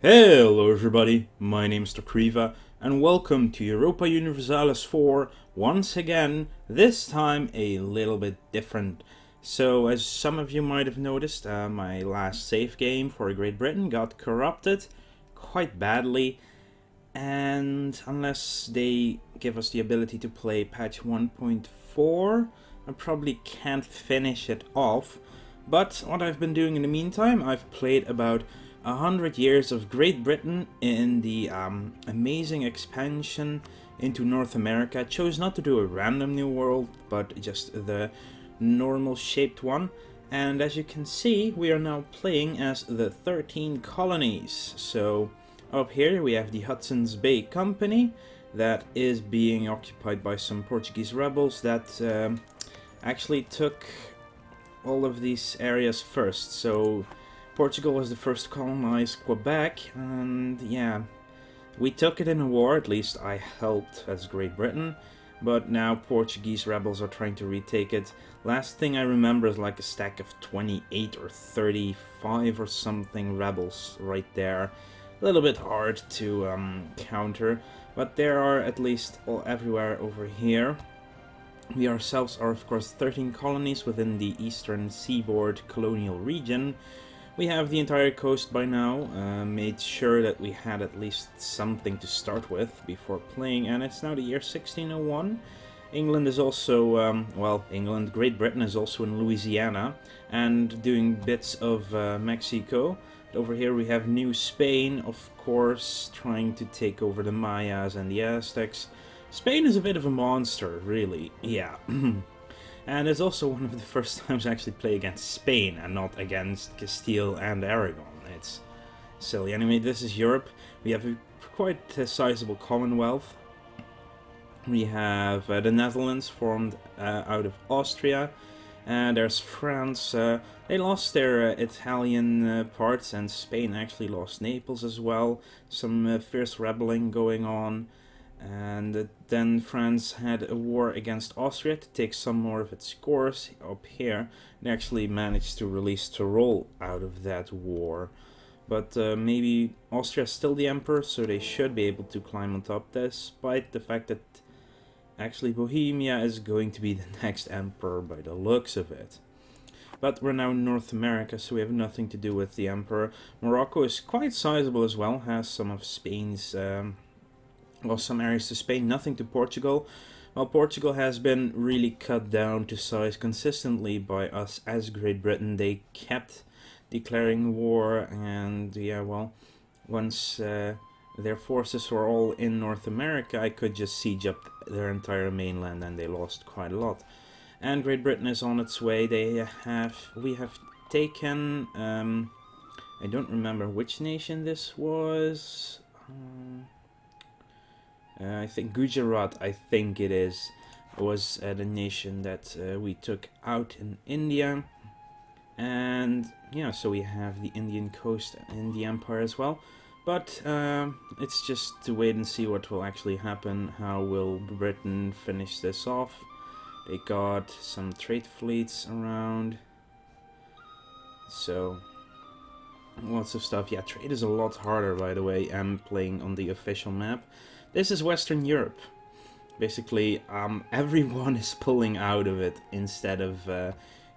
Hello everybody, my name is Kriva and welcome to Europa Universalis 4 once again, this time a little bit different. So as some of you might have noticed, my last save game for Great Britain got corrupted quite badly, and unless they give us the ability to play patch 1.4, I probably can't finish it off. But what I've been doing in the meantime, I've played about 100 years of Great Britain in the amazing expansion into North America. I chose not to do a random new world, but just the normal shaped one. And as you can see, we are now playing as the 13 Colonies. So up here we have the Hudson's Bay Company that is being occupied by some Portuguese rebels that actually took all of these areas first. So Portugal was the first to colonize Quebec, and yeah, we took it in a war, at least I helped as Great Britain, but now Portuguese rebels are trying to retake it. Last thing I remember is like a stack of 28 or 35 or something rebels right there. A little bit hard to counter, but there are at least everywhere over here. We ourselves are of course 13 colonies within the eastern seaboard colonial region. We have the entire coast by now, made sure that we had at least something to start with before playing, and it's now the year 1601. England is also, Great Britain is also in Louisiana and doing bits of Mexico. Over here we have New Spain, of course, trying to take over the Mayas and the Aztecs. Spain is a bit of a monster, really, yeah. And it's also one of the first times I actually play against Spain and not against Castile and Aragon. It's silly. Anyway, this is Europe. We have quite a sizable Commonwealth. We have the Netherlands formed out of Austria. And there's France. They lost their Italian parts, and Spain actually lost Naples as well. Some fierce rebelling going on. And then France had a war against Austria to take some more of its scores up here. They actually managed to release Tyrol out of that war. But maybe Austria is still the emperor, so they should be able to climb on top, despite the fact that actually Bohemia is going to be the next emperor by the looks of it. But we're now in North America, so we have nothing to do with the emperor. Morocco is quite sizable as well, has some of Spain's... lost some areas to Spain, nothing to Portugal. Well, Portugal has been really cut down to size consistently by us as Great Britain. They kept declaring war, and yeah, well, once their forces were all in North America, I could just siege up their entire mainland, and they lost quite a lot. And Great Britain is on its way. We have taken, I don't remember which nation this was. I think Gujarat, I think it is, was the nation that we took out in India. And yeah, so we have the Indian coast in the empire as well. But it's just to wait and see what will actually happen. How will Britain finish this off? They got some trade fleets around. So lots of stuff. Yeah, trade is a lot harder, by the way. I'm playing on the official map. This is Western Europe. Basically, everyone is pulling out of it instead of...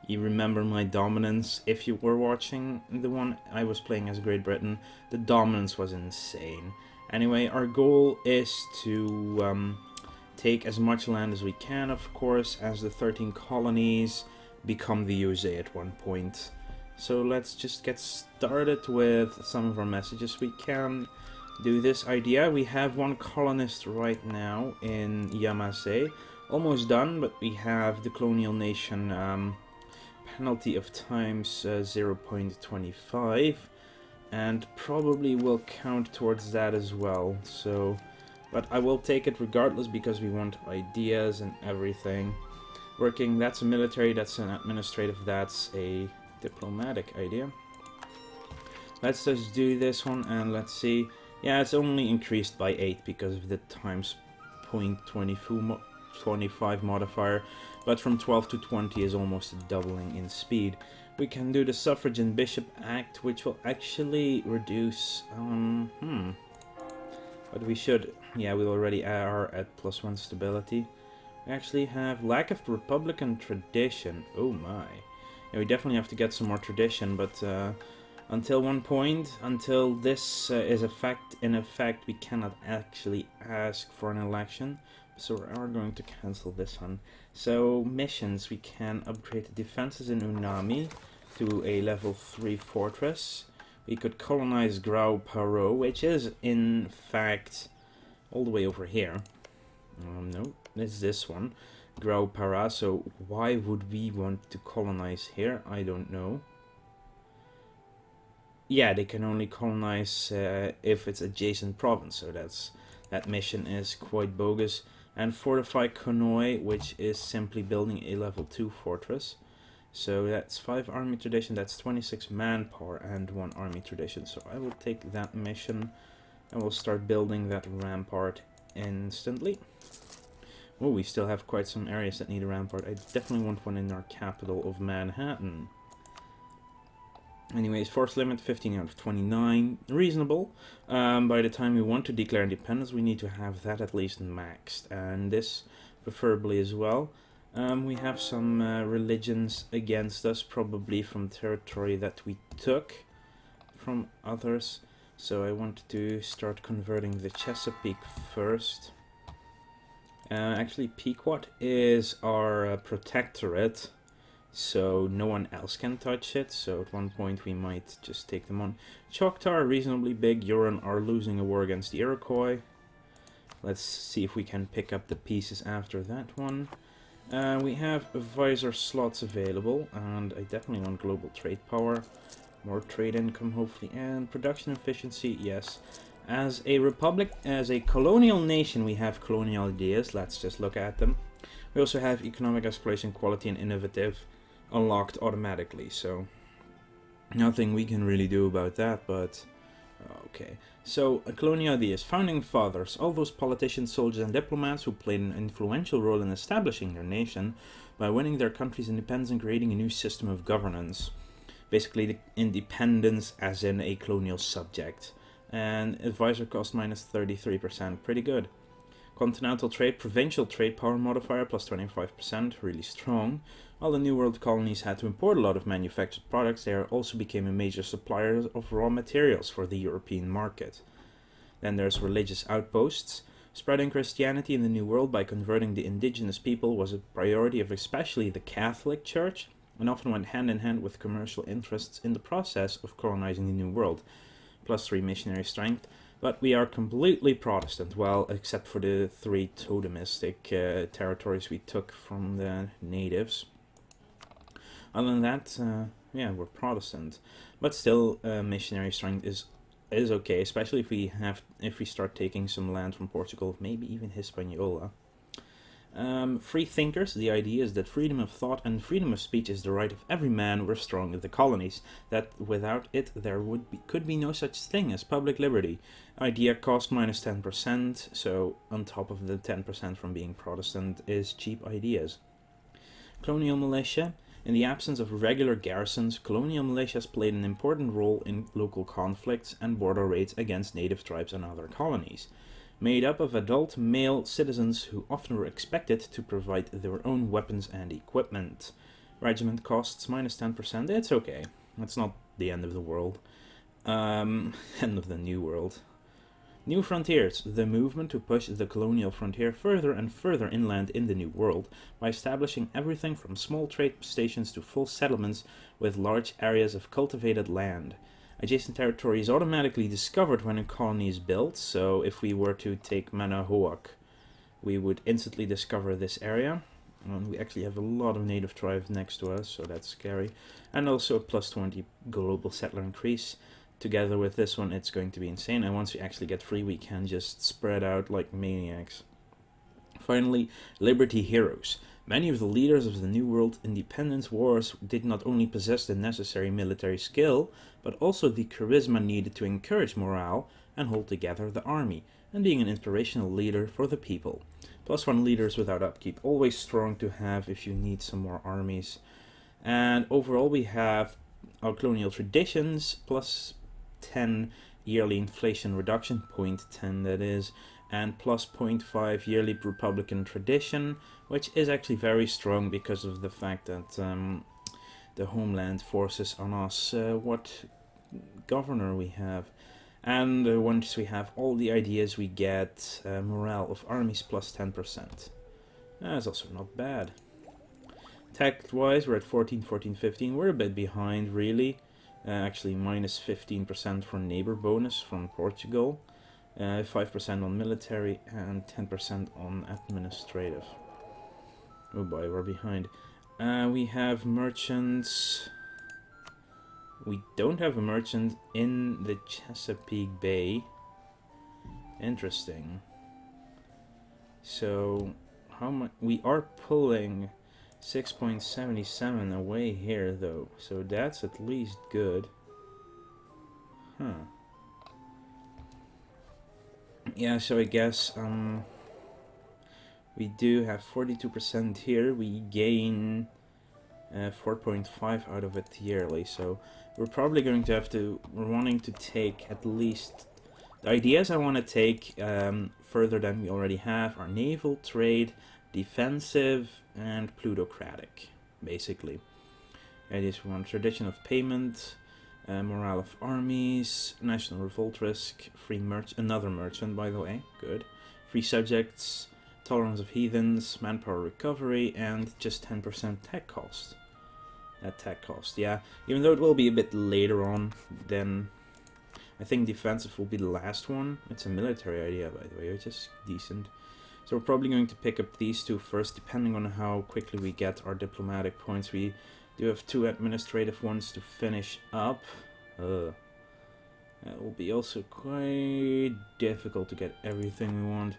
you remember my dominance? If you were watching the one I was playing as Great Britain, the dominance was insane. Anyway, our goal is to take as much land as we can, of course, as the 13 colonies become the USA at one point. So let's just get started with some of our messages. We can do this idea. We have one colonist right now in Yamasee. Almost done, but we have the colonial nation penalty of times 0.25, and probably will count towards that as well. So, but I will take it regardless because we want ideas and everything working. That's a military, that's an administrative, that's a diplomatic idea. Let's just do this one and let's see. Yeah, it's only increased by 8 because of the times 0.25 modifier, but from 12 to 20 is almost a doubling in speed. We can do the Suffrage and Bishop Act, which will actually reduce... But we should... Yeah, we already are at +1 stability. We actually have lack of Republican tradition. Oh my. Yeah, we definitely have to get some more tradition, but until one point, until this is in effect, we cannot actually ask for an election. So we are going to cancel this one. So missions, we can upgrade the defenses in Unami to a level 3 fortress. We could colonize Grau Paro, which is in fact all the way over here. No, it's this one, Grau Para. So why would we want to colonize here? I don't know. Yeah, they can only colonize if it's adjacent province, so that mission is quite bogus. And fortify Konoe, which is simply building a level 2 fortress. So that's 5 army tradition, that's 26 manpower and 1 army tradition. So I will take that mission and we'll start building that rampart instantly. Oh, we still have quite some areas that need a rampart. I definitely want one in our capital of Manhattan. Anyways, force limit 15 out of 29, reasonable. By the time we want to declare independence, we need to have that at least maxed, and this preferably as well. We have some religions against us, probably from territory that we took from others. So I want to start converting the Chesapeake first. Actually, Pequot is our protectorate, so no one else can touch it. So at one point we might just take them on. Choctaw are reasonably big. Huron are losing a war against the Iroquois. Let's see if we can pick up the pieces after that one. We have advisor slots available, and I definitely want global trade power. More trade income, hopefully, and production efficiency, yes. As a republic, as a colonial nation, we have colonial ideas. Let's just look at them. We also have economic exploration, quality, and innovative unlocked automatically, so nothing we can really do about that, but okay. So, colonial ideas. Founding fathers, all those politicians, soldiers, and diplomats who played an influential role in establishing their nation by winning their country's independence and creating a new system of governance. Basically, the independence as in a colonial subject. And advisor cost minus 33%, pretty good. Continental trade, provincial trade power modifier plus 25%, really strong. While the New World colonies had to import a lot of manufactured products, they also became a major supplier of raw materials for the European market. Then there's religious outposts. Spreading Christianity in the New World by converting the indigenous people was a priority of especially the Catholic Church, and often went hand in hand with commercial interests in the process of colonizing the New World. Plus 3 missionary strength, but we are completely Protestant, well, except for the 3 totemistic territories we took from the natives. Other than that, yeah, we're Protestant, but still missionary strength is okay, especially if we start taking some land from Portugal, maybe even Hispaniola. Free thinkers, the idea is that freedom of thought and freedom of speech is the right of every man were strong in the colonies, that without it there could be no such thing as public liberty. Idea cost minus 10%, so on top of the 10% from being Protestant is cheap ideas. Colonial militia. In the absence of regular garrisons, colonial militias played an important role in local conflicts and border raids against native tribes and other colonies. Made up of adult male citizens who often were expected to provide their own weapons and equipment. Regiment costs minus 10%, it's okay. It's not the end of the world. End of the New World. New frontiers, the movement to push the colonial frontier further and further inland in the New World by establishing everything from small trade stations to full settlements with large areas of cultivated land. Adjacent territory is automatically discovered when a colony is built, so if we were to take Manahoac, we would instantly discover this area. And we actually have a lot of native tribes next to us, so that's scary. And also a plus 20 global settler increase. Together with this one, it's going to be insane. And once we actually get free, we can just spread out like maniacs. Finally, Liberty Heroes. Many of the leaders of the New World independence wars did not only possess the necessary military skill, but also the charisma needed to encourage morale and hold together the army, and being an inspirational leader for the people. +1 leaders without upkeep, always strong to have if you need some more armies. And overall we have our colonial traditions plus 10 yearly inflation reduction, 0.10 that is, and plus 0.5 yearly republican tradition, which is actually very strong because of the fact that the homeland forces on us what governor we have. And once we have all the ideas, we get morale of armies plus 10%. That's also not bad. Tech-wise, we're at 14, 14, 15. We're a bit behind, really. Actually, minus 15% for neighbor bonus from Portugal. 5% on military and 10% on administrative. Oh boy, we're behind. We have merchants. We don't have a merchant in the Chesapeake Bay. Interesting. So, how much? We are pulling 6.77 away here, though. So that's at least good. Huh. Yeah, so I guess we do have 42% here. We gain 4.5 out of it yearly. So we're probably going to have to, we're wanting to take at least, the ideas I want to take further than we already have are naval, trade, defensive, and plutocratic, basically. Ideas we want tradition of payment, morale of armies, national revolt risk, free another merchant, by the way, good. Free subjects, tolerance of heathens, manpower recovery, and just 10% tech cost. That tech cost, yeah. Even though it will be a bit later on, then I think defensive will be the last one. It's a military idea, by the way, which is decent. So we're probably going to pick up these two first, depending on how quickly we get our diplomatic points. We do have 2 administrative ones to finish up. That will be also quite difficult to get everything we want.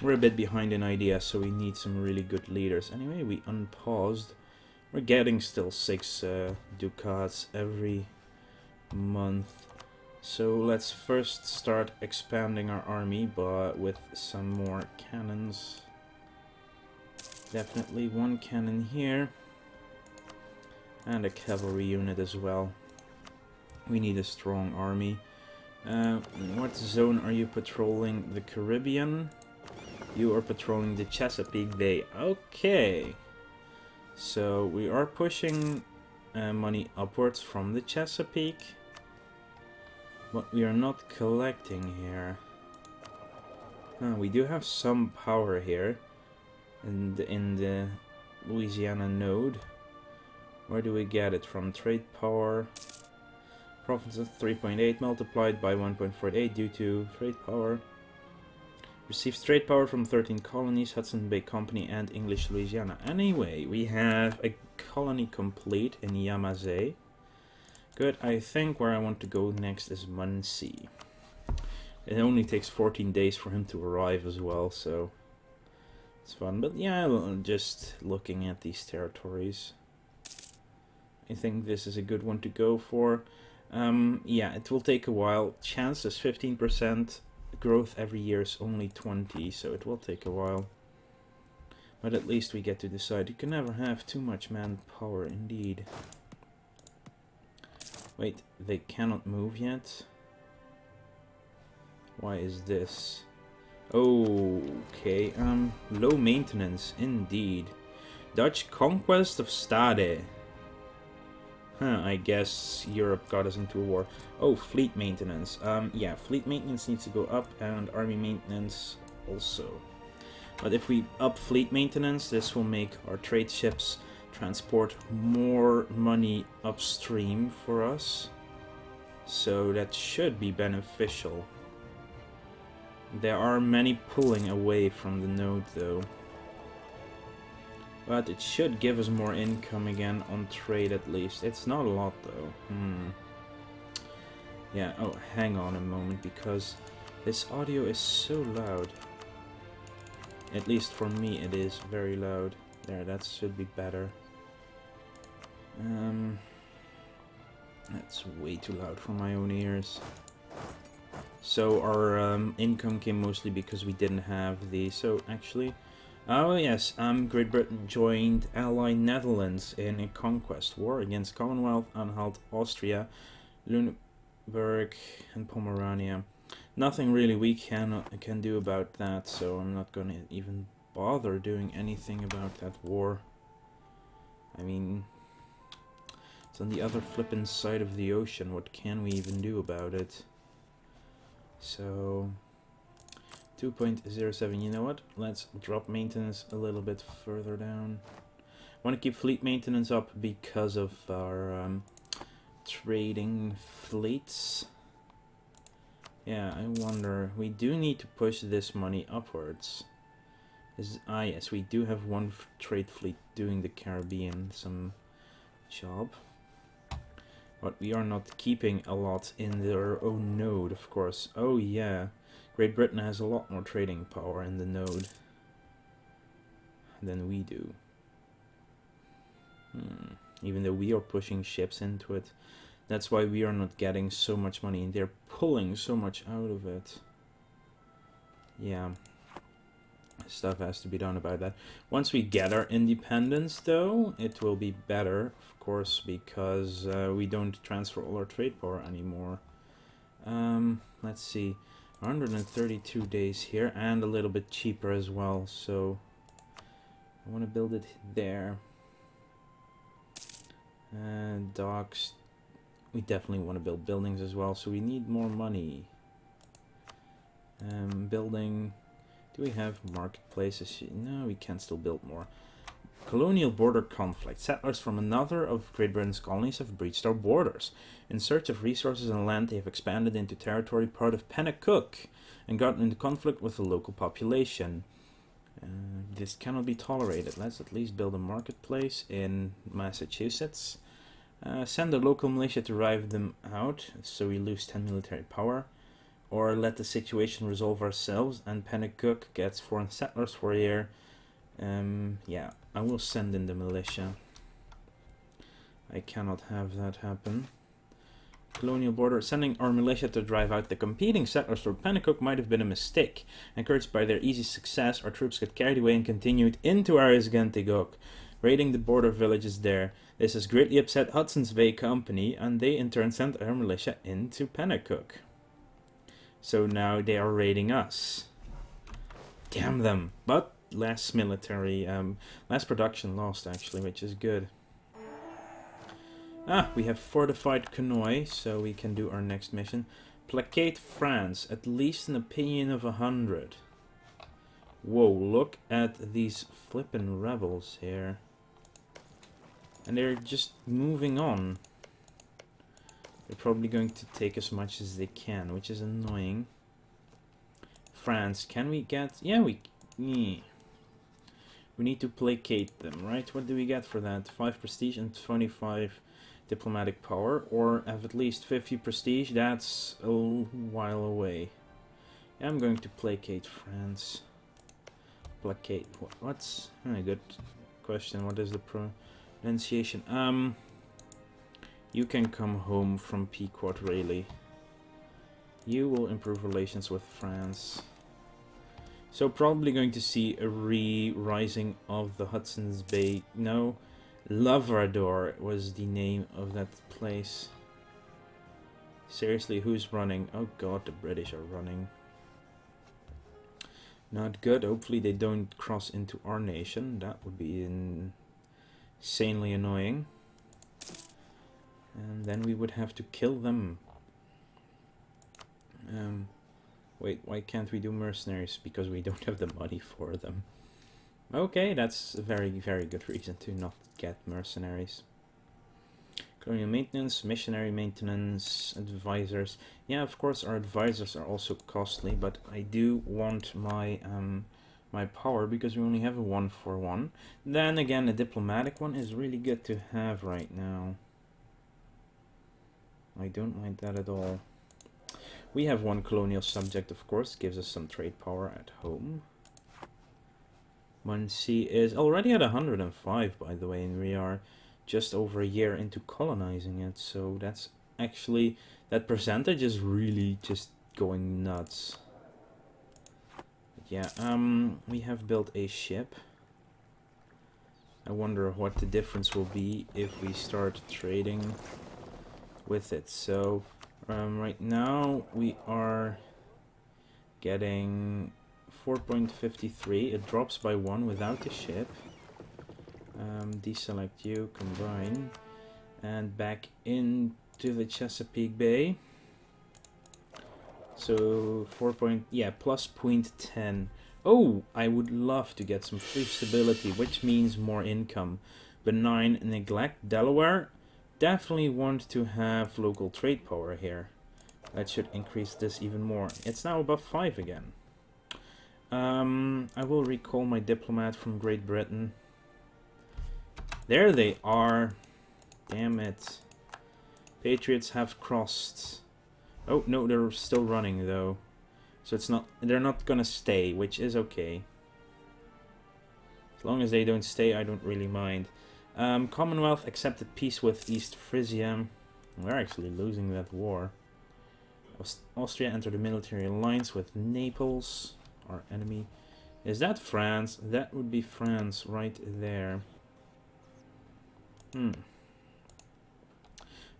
We're a bit behind in ideas, so we need some really good leaders. Anyway, we unpaused. We're getting still 6 ducats every month. So let's first start expanding our army, but with some more cannons. Definitely 1 cannon here. And a cavalry unit as well. We need a strong army. What zone are you patrolling? The Caribbean? You are patrolling the Chesapeake Bay. Okay. So we are pushing money upwards from the Chesapeake. But we are not collecting here. We do have some power here. In the Louisiana node. Where do we get it from? Trade power. Provinces 3.8 multiplied by 1.48 due to trade power. Receives trade power from 13 colonies, Hudson Bay Company, and English Louisiana. Anyway, we have a colony complete in Yamazay. Good, I think where I want to go next is Muncie. It only takes 14 days for him to arrive as well, so it's fun. But yeah, just looking at these territories, I think this is a good one to go for. Yeah, it will take a while. Chance is 15%. Growth every year is only 20, so it will take a while. But at least we get to decide. You can never have too much manpower, indeed. Wait, they cannot move yet? Why is this? Okay, low maintenance, indeed. Dutch conquest of Stade. I guess Europe got us into a war. Oh, fleet maintenance. Yeah, fleet maintenance needs to go up, and army maintenance also. But if we up fleet maintenance, this will make our trade ships transport more money upstream for us. So that should be beneficial. There are many pulling away from the node, though. But it should give us more income again on trade at least. It's not a lot though. Yeah, oh, hang on a moment, because this audio is so loud. At least for me it is very loud. There, that should be better. That's way too loud for my own ears. So our income came mostly because we didn't have the... So actually, Oh yes, Great Britain joined Allied Netherlands in a conquest war against Commonwealth Anhalt, Austria, Lunenburg, and Pomerania. Nothing really we can do about that, so I'm not gonna even bother doing anything about that war. I mean, it's on the other flippin' side of the ocean. What can we even do about it? So 2.07, you know what? Let's drop maintenance a little bit further down. I want to keep fleet maintenance up because of our trading fleets. Yeah, I wonder, we do need to push this money upwards. Yes, we do have one trade fleet doing the Caribbean some job. But we are not keeping a lot in their own node, of course. Oh yeah, Great Britain has a lot more trading power in the node than we do. Even though we are pushing ships into it. That's why we are not getting so much money, and they're pulling so much out of it. Yeah. Stuff has to be done about that. Once we get our independence, though, it will be better, of course, because we don't transfer all our trade power anymore. Let's see. 132 days here, and a little bit cheaper as well, so I want to build it there. And docks. We definitely want to build buildings as well, so we need more money. Building. Do we have marketplaces? No, we can still build more. Colonial border conflict. Settlers from another of Great Britain's colonies have breached our borders. In search of resources and land, they have expanded into territory part of Pennacook and gotten into conflict with the local population. This cannot be tolerated. Let's at least build a marketplace in Massachusetts. Send a local militia to drive them out, so we lose 10 military power. Or let the situation resolve ourselves and Pennacook gets foreign settlers for a year. Yeah, I will send in the militia. I cannot have that happen. Colonial border. Sending our militia to drive out the competing settlers for Pennacook might have been a mistake. Encouraged by their easy success, our troops got carried away and continued into Arisgantigok, raiding the border villages there. This has greatly upset Hudson's Bay Company, and they in turn sent our militia into Pennacook. So now they are raiding us. Damn them. But less military, less production lost actually, which is good. We have fortified Conoy, so we can do our next mission. Placate France, at least an opinion of 100. Whoa, look at these flippin' rebels here. And they're just moving on. They're probably going to take as much as they can, which is annoying. France, can we get... Yeah, we need to placate them, right? What do we get for that? 5 prestige and 25 diplomatic power, or have at least 50 prestige. That's a while away. Yeah, I'm going to placate France. Placate. What's... good question. What is the pronunciation? You can come home from Pequot, really. You will improve relations with France. So probably going to see a re-rising of the Hudson's Bay. No, Labrador was the name of that place. Seriously, who's running? Oh god, the British are running. Not good. Hopefully they don't cross into our nation. That would be insanely annoying. And then we would have to kill them. Wait, why can't we do mercenaries? Because we don't have the money for them. Okay, that's a very, very good reason to not get mercenaries. Colonial maintenance, missionary maintenance, advisors. Yeah, of course, our advisors are also costly, but I do want my my power because we only have a 1-for-1. Then again, a diplomatic one is really good to have right now. I don't mind that at all. We have one colonial subject, of course, gives us some trade power at home. Muncie is already at 105, by the way, and we are just over a year into colonizing it, so that's actually, that percentage is really just going nuts. Yeah, we have built a ship. I wonder what the difference will be if we start trading with it. So, right now we are getting 4.53. It drops by 1 without the ship. Deselect you, combine, and back into the Chesapeake Bay. So plus 0.10. Oh, I would love to get some free stability, which means more income. Benign neglect. Delaware. Definitely want to have local trade power here. That should increase this even more. It's now above 5 again. I will recall my diplomat from Great Britain. There they are. Damn it. Patriots have crossed. Oh, no, they're still running, though. So it's not... They're not gonna stay, which is okay. As long as they don't stay, I don't really mind. Commonwealth accepted peace with East Frisia. We're actually losing that war. Austria entered a military alliance with Naples, our enemy. Is that France? That would be France right there.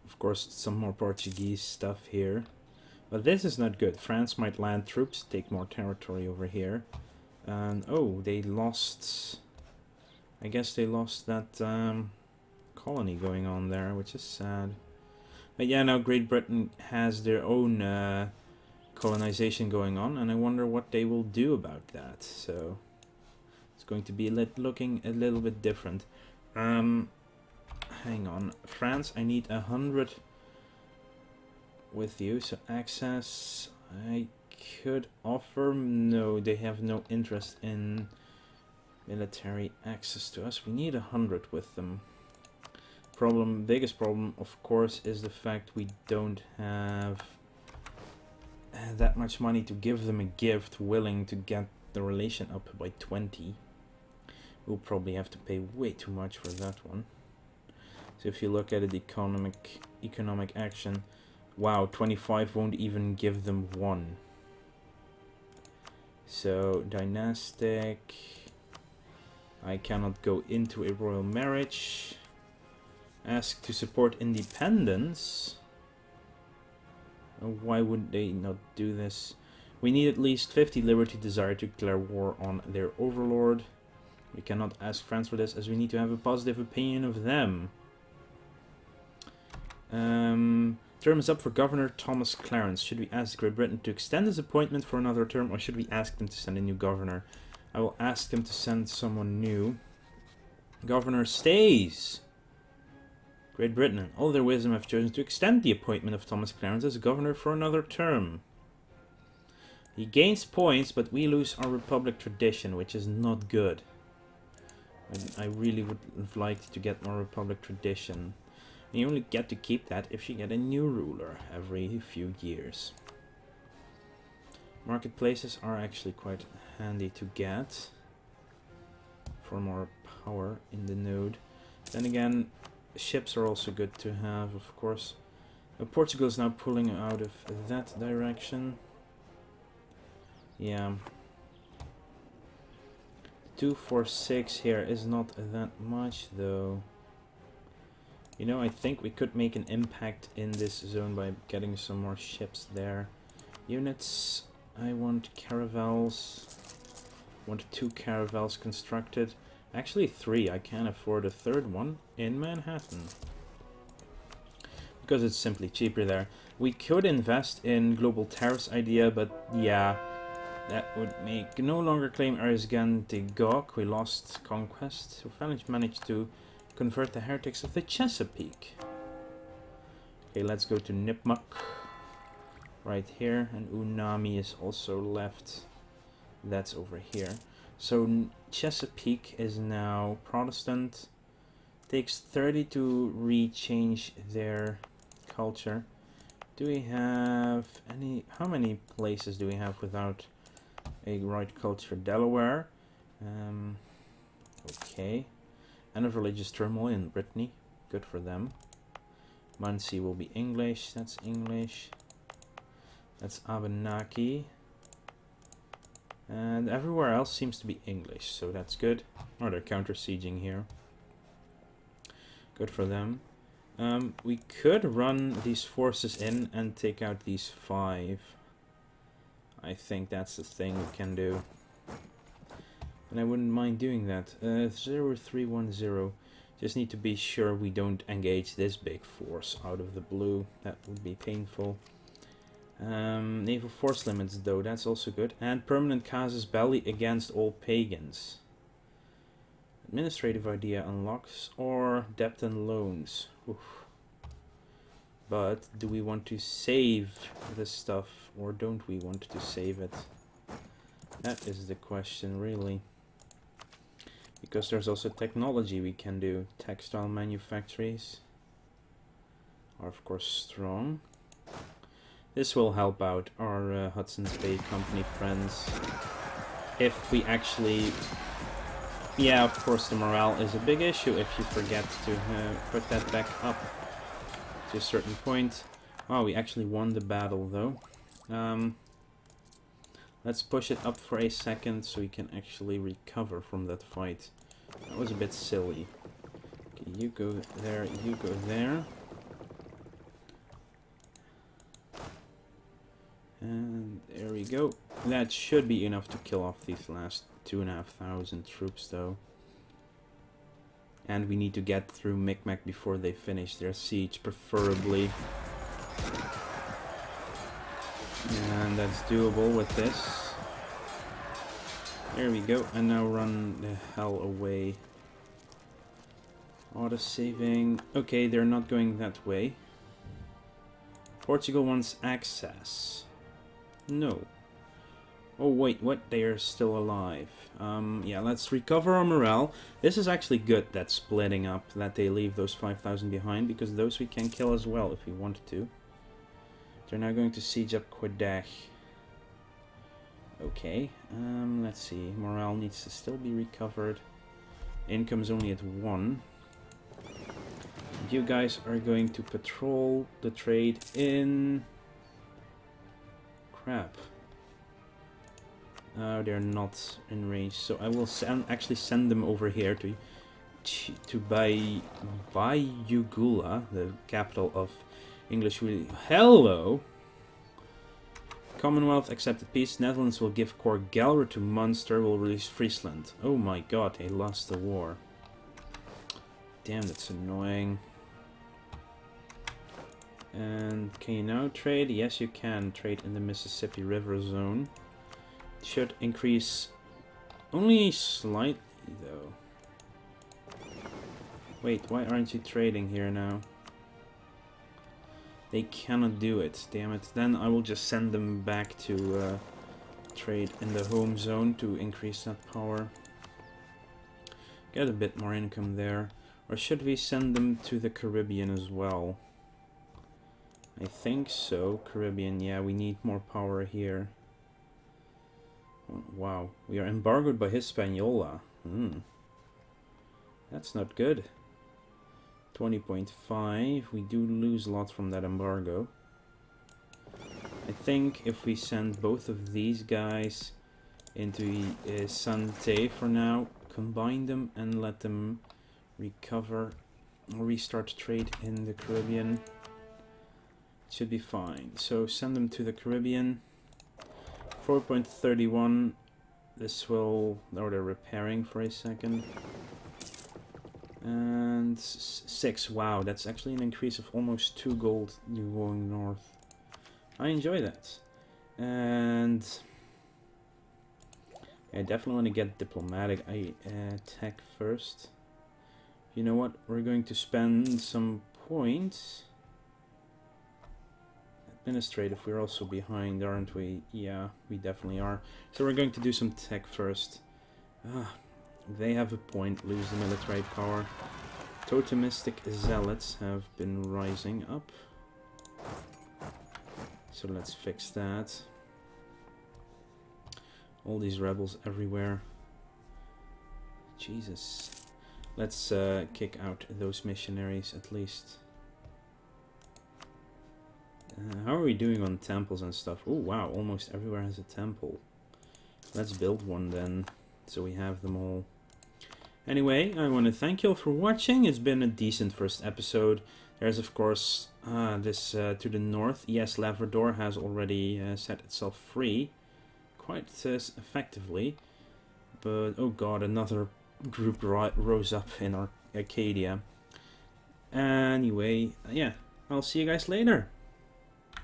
Of course, some more Portuguese stuff here. But this is not good. France might land troops, take more territory over here. And, oh, they lost... I guess they lost that colony going on there, which is sad. But yeah, now Great Britain has their own colonization going on, and I wonder what they will do about that. So, it's going to be looking a little bit different. Hang on. France, I need 100... with you, so access I could offer. No, they have no interest in military access to us. We need 100 with them. Biggest problem of course is the fact we don't have that much money to give them a gift willing to get the relation up by 20. We'll probably have to pay way too much for that one. So if you look at it, economic action, wow, 25 won't even give them 1. So, dynastic. I cannot go into a royal marriage. Ask to support independence. Why would they not do this? We need at least 50 liberty desire to declare war on their overlord. We cannot ask France for this as we need to have a positive opinion of them. Term is up for Governor Thomas Clarence. Should we ask Great Britain to extend his appointment for another term, or should we ask them to send a new governor? I will ask them to send someone new. Governor stays. Great Britain and all their wisdom have chosen to extend the appointment of Thomas Clarence as governor for another term. He gains points, but we lose our republic tradition, which is not good. I really would have liked to get more republic tradition. And you only get to keep that if you get a new ruler every few years. Marketplaces are actually quite handy to get for more power in the node. Then again, ships are also good to have, of course. Portugal is now pulling out of that direction. Yeah. 246 here is not that much though. You know, I think we could make an impact in this zone by getting some more ships there. Units, I want caravels. I want 2 caravels constructed. Actually 3, I can't afford a 3rd one in Manhattan. Because it's simply cheaper there. We could invest in global tariffs idea, but yeah, that would make no longer claim Arizgan-Tigok. We lost conquest, so Phalanx managed to convert the heretics of the Chesapeake. Okay, let's go to Nipmuc. Right here, and Unami is also left. That's over here. So Chesapeake is now Protestant. Takes 30 to rechange their culture. Do we have any... How many places do we have without a right culture? Delaware. Okay. End of religious turmoil in Brittany. Good for them. Muncie will be English. That's English. That's Abenaki. And everywhere else seems to be English, so that's good. Oh, they're counter-sieging here. Good for them. We could run these forces in and take out these 5. I think that's the thing we can do. And I wouldn't mind doing that. 0310. Just need to be sure we don't engage this big force out of the blue. That would be painful. Naval force limits though, that's also good. And permanent casus belli against all pagans. Administrative idea unlocks, or debt and loans. Oof. But do we want to save this stuff, or don't we want to save it? That is the question, really. Because there's also technology we can do. Textile manufactories are of course strong. This will help out our Hudson's Bay Company friends. If we actually... Yeah, of course the morale is a big issue if you forget to put that back up to a certain point. Oh, we actually won the battle though. Let's push it up for a second so we can actually recover from that fight. That was a bit silly. Okay, you go there, you go there. And there we go. That should be enough to kill off these last 2,500 troops though. And we need to get through Micmac before they finish their siege, preferably. And that's doable with this. There we go. And now run the hell away. Auto-saving. Okay, they're not going that way. Portugal wants access. No. Oh wait, what? They are still alive. Yeah, let's recover our morale. This is actually good, that splitting up, that they leave those 5,000 behind, because those we can kill as well if we wanted to. They're now going to siege up Quebec. Okay, let's see. Morale needs to still be recovered. Income's only at 1. You guys are going to patrol the trade in... Crap. They're not in range, so I will actually send them over here to Bayugula, the capital of English. Hello! Commonwealth accepted peace. Netherlands will give Corgelre to Munster, will release Friesland. Oh my god, they lost the war. Damn, that's annoying. And can you now trade? Yes, you can trade in the Mississippi River zone. Should increase only slightly though. Wait, why aren't you trading here now? They cannot do it, damn it. Then I will just send them back to trade in the home zone to increase that power. Get a bit more income there. Or should we send them to the Caribbean as well? I think so. Caribbean, yeah, we need more power here. Oh, wow, we are embargoed by Hispaniola. That's not good. 20.5. We do lose a lot from that embargo. I think if we send both of these guys into Sante for now, combine them and let them recover, restart trade in the Caribbean, should be fine. So send them to the Caribbean. 4.31. This will... Oh, they're repairing for a second. And 6. Wow, that's actually an increase of almost 2 gold going north. I enjoy that. And I definitely want to get diplomatic. I tech first. You know what? We're going to spend some points. Administrative, we're also behind, aren't we? Yeah, we definitely are. So we're going to do some tech first. They have a point, lose the military power. Totemistic zealots have been rising up. So let's fix that. All these rebels everywhere. Jesus. Let's kick out those missionaries at least. How are we doing on temples and stuff? Oh wow, almost everywhere has a temple. let's build one then, so we have them all. Anyway, I want to thank you all for watching. It's been a decent first episode. There's of course this to the north. Yes, Labrador has already set itself free, quite effectively. But oh god, another group rose up in Arcadia. Anyway, yeah, I'll see you guys later.